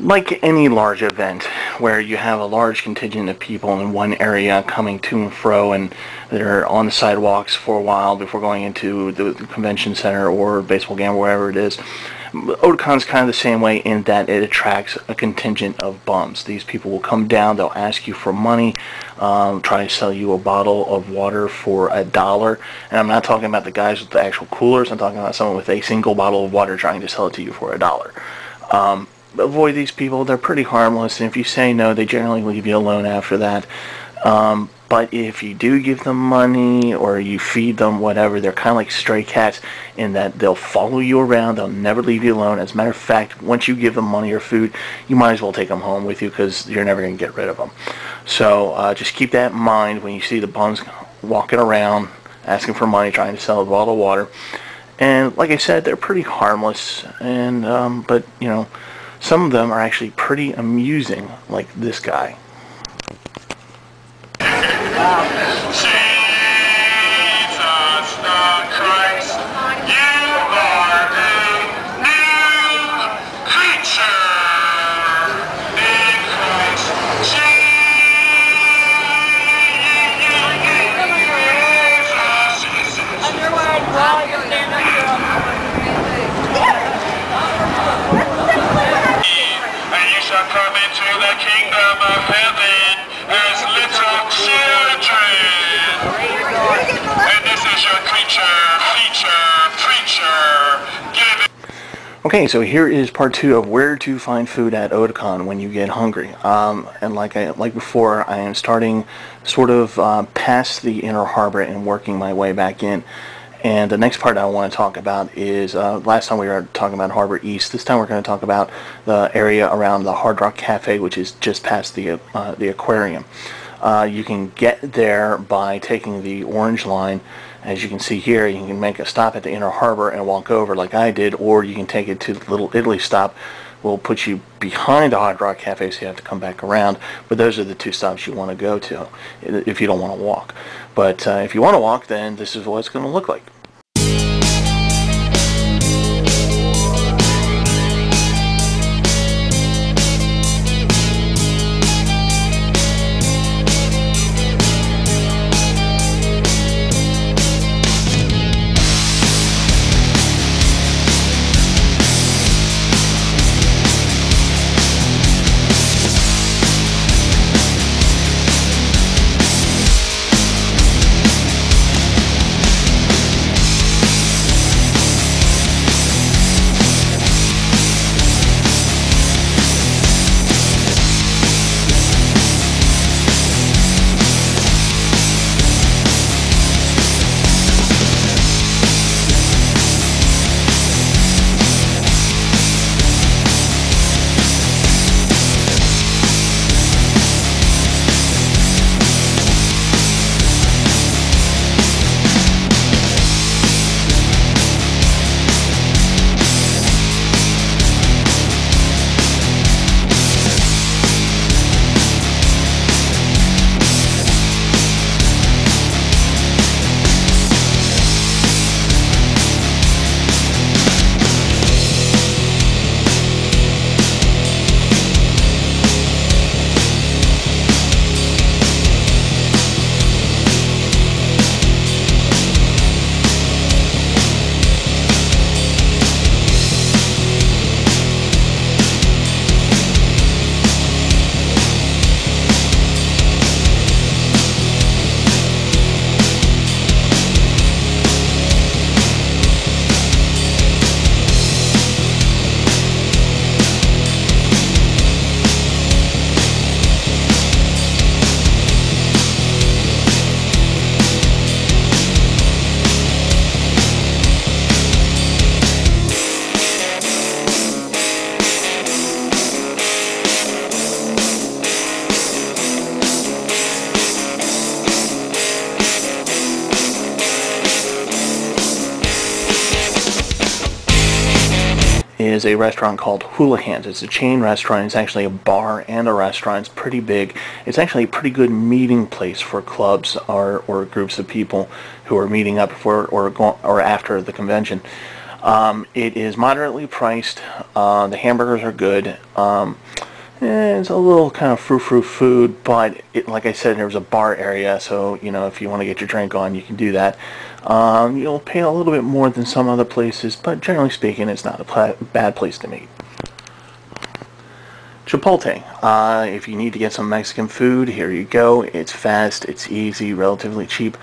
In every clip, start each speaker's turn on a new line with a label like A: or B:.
A: Like any large event where you have a large contingent of people in one area coming to and fro, and they're on the sidewalks for a while before going into the convention center or baseball game or wherever it is, Otakon's kind of the same way in that it attracts a contingent of bums. These people will come down, they'll ask you for money, try to sell you a bottle of water for $1. And I'm not talking about the guys with the actual coolers, I'm talking about someone with a single bottle of water trying to sell it to you for $1. Avoid these people. They're pretty harmless, and if you say no, they generally leave you alone after that. But if you do give them money or you feed them, whatever, they're kind of like stray cats in that they'll follow you around. They'll never leave you alone. As a matter of fact, once you give them money or food, you might as well take them home with you because you're never going to get rid of them. So just keep that in mind when you see the bums walking around asking for money, trying to sell a bottle of water. And like I said, they're pretty harmless, and but you know, some of them are actually pretty amusing, like this guy. Okay, so here is part 2 of where to find food at Otakon when you get hungry. And like before, I am starting sort of past the inner harbor and working my way back in. And the next part I want to talk about is, last time we were talking about Harbor East. This time we're going to talk about the area around the Hrd Rock Cafe, which is just past the aquarium. You can get there by taking the orange line. As you can see here, you can make a stop at the inner harbor and walk over like I did, or you can take it to the Little Italy stop. We'll put you behind the Hrd Rock Cafe, so you have to come back around. But those are the 2 stops you want to go to if you don't want to walk. But if you want to walk, then this is what it's going to look like. Is a restaurant called Houlihan's. It's a chain restaurant. It's actually a bar and a restaurant. It's pretty big. It's actually a pretty good meeting place for clubs or groups of people who are meeting up before or after the convention. It is moderately priced. The hamburgers are good. It's a little kind of frou-frou food, but like I said, there's a bar area, so you know, if you want to get your drink on, you can do that. You'll pay a little bit more than some other places, but generally speaking, it's not a bad place to meet. Chipolte. If you need to get some Mexican food, here you go. It's fast, it's easy, relatively cheap,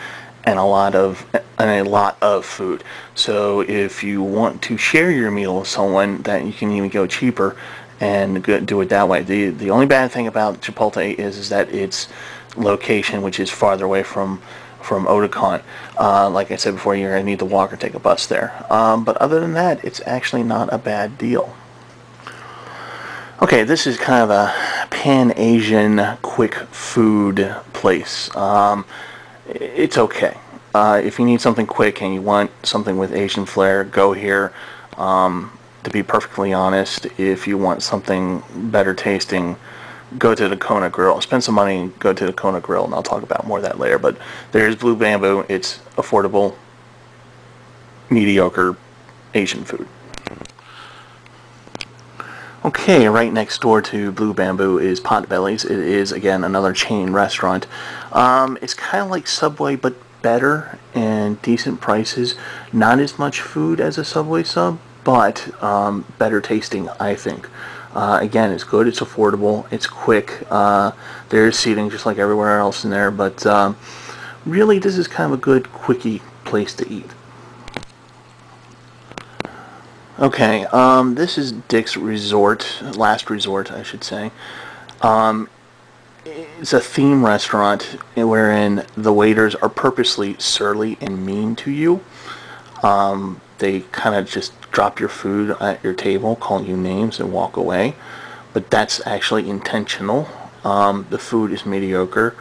A: and a lot of food. So if you want to share your meal with someone, that you can even go cheaper and do it that way. The only bad thing about Chipotle is that its location, which is farther away from Otakon. Like I said before, you're going to need to walk or take a bus there. But other than that, it's actually not a bad deal. Okay, this is kind of a Pan-Asian quick food place. It's okay. If you need something quick and you want something with Asian flair, go here. To be perfectly honest, if you want something better tasting, go to the Kona Grill. Spend some money and go to the Kona Grill, and I'll talk about more of that later. But there's Blu Bambu. It's affordable, mediocre Asian food. Okay, right next door to Blu Bambu is Potbelly's. It is, again, another chain restaurant. It's kind of like Subway, but better and decent prices. Not as much food as a Subway sub, but better tasting, I think. Again, it's good, it's affordable, it's quick. There's seating just like everywhere else in there, but really this is kind of a good, quickie place to eat. Okay, this is Dick's Resort, Last Resort, I should say. It's a theme restaurant wherein the waiters are purposely surly and mean to you. They kind of just drop your food at your table, call you names, and walk away. But that's actually intentional. The food is mediocre.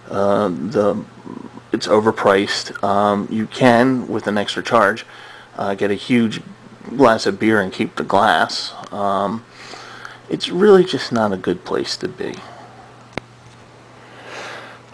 A: It's overpriced. You can, with an extra charge, get a huge glass of beer and keep the glass. It's really just not a good place to be.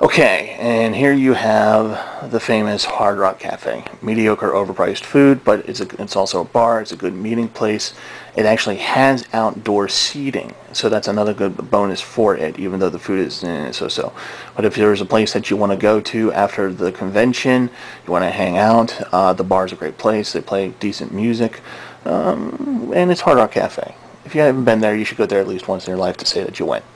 A: Okay, and here you have the famous Hrd Rock Cafe. Mediocre, overpriced food, but it's also a bar. It's a good meeting place. It actually has outdoor seating, so that's another good bonus for it, even though the food is so-so. But if there's a place that you want to go to after the convention, you want to hang out, the bar's a great place. They play decent music, and it's Hrd Rock Cafe. If you haven't been there, you should go there at least once in your life to say that you went.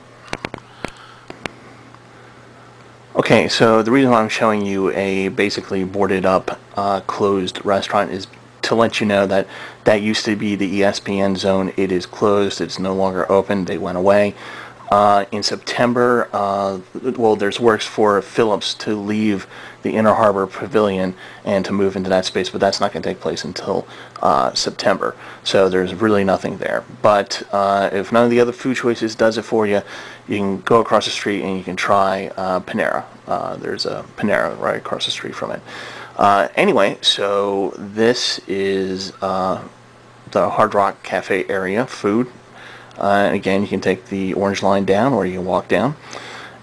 A: Okay, so the reason why I'm showing you a basically boarded up, closed restaurant is to let you know that that used to be the ESPN zone. It is closed. It's no longer open. They went away. In September, well, there's works for Phillips to leave the Inner Harbor Pavilion and to move into that space, but that's not going to take place until September. So there's really nothing there. But if none of the other food choices does it for you, you can go across the street and you can try Panera. There's a Panera right across the street from it. Anyway, so this is the Hrd Rock Cafe area food. Again, you can take the orange line down or you can walk down.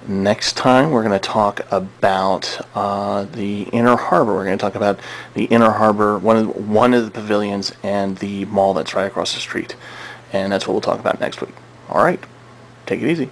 A: Next time we're going to talk about the Inner Harbor. We're going to talk about the Inner Harbor, one of the pavilions, and the mall that's right across the street. And that's what we'll talk about next week. All right, take it easy.